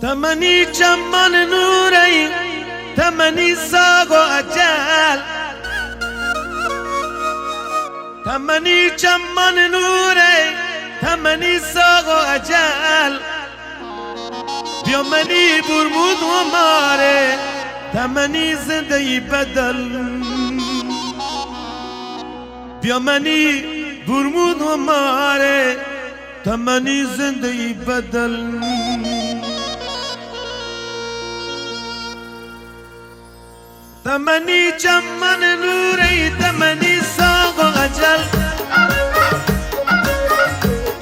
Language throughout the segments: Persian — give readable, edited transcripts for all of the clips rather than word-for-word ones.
تمنی چمن نوری تمنی ساگ و اجل تمنی چمن نوری تمنی ساگ و اجل بیا منی برمود و ماره تمنی زندگی بدل بیا منی برمود و ماره تمنی زندگی بدل تمنی چمن نوری تمنی ساگ و اجل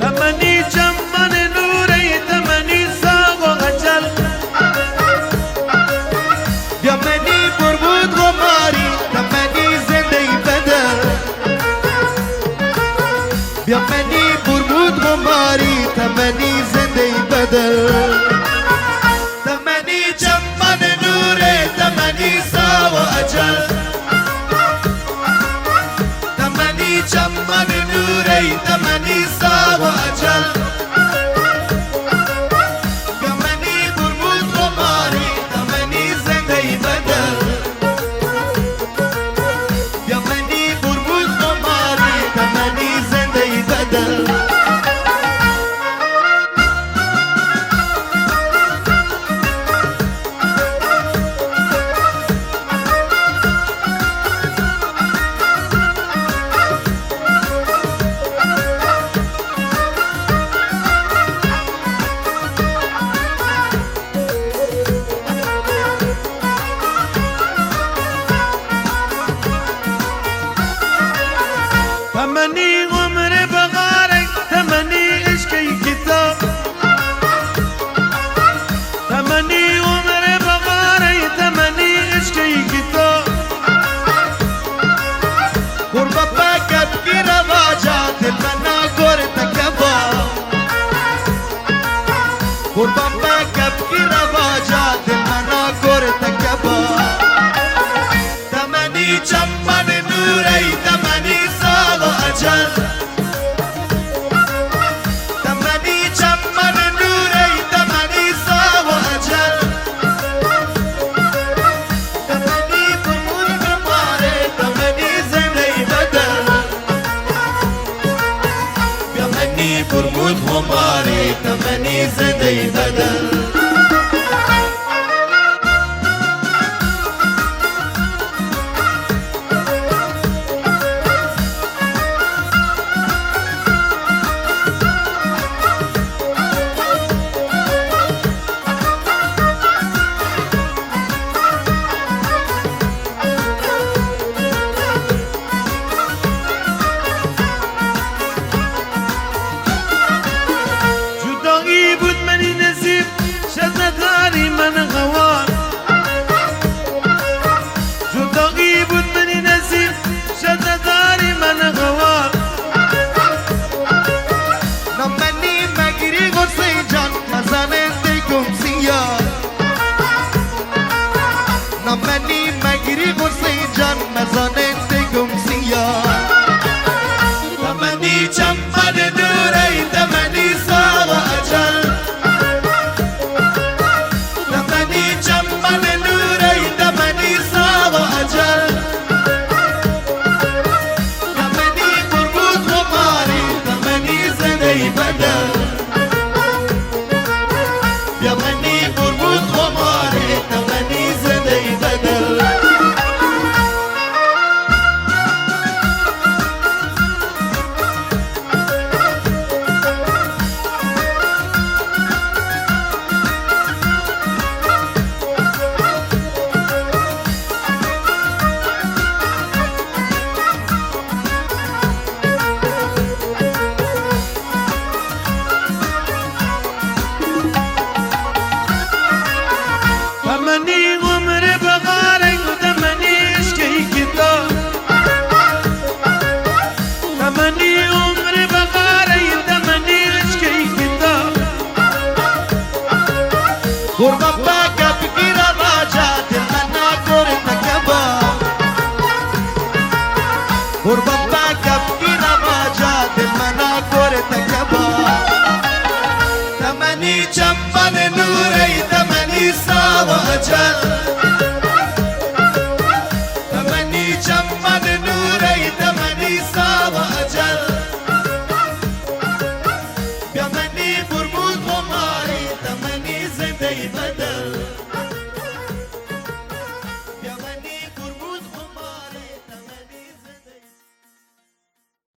تمنی چمن نوری تمنی ساگ و اجل بیا منی برمود و ماری تمنی زندگی بدل بیا منی برمود و ماری تمنی زندگی بدل تمنی چمن نوری تمنی ساگ و اجل تمنی چمن نوری تمنی ساگ و اجل بیا منی برمود و ماری تمنی زندگی بدل بیا منی برمود و ماری تمنی زندگی بدل تمنی عمر بغارك تمني عشقي كتاب تمني عمر بغارك تمني عشقي كتاب قربة باكت کی رواجات منا گورتا کبا قربة باكت کی رواجات منا گورتا کبا تمنی چمن نوری تمنی ساگ و اجل تمنی چمن نوری تمنی ساگ و اجل تمنی برمود و ماره تمنی زندگی بدل بیا منی برمود و ماره تمنی زندگی بدل بچه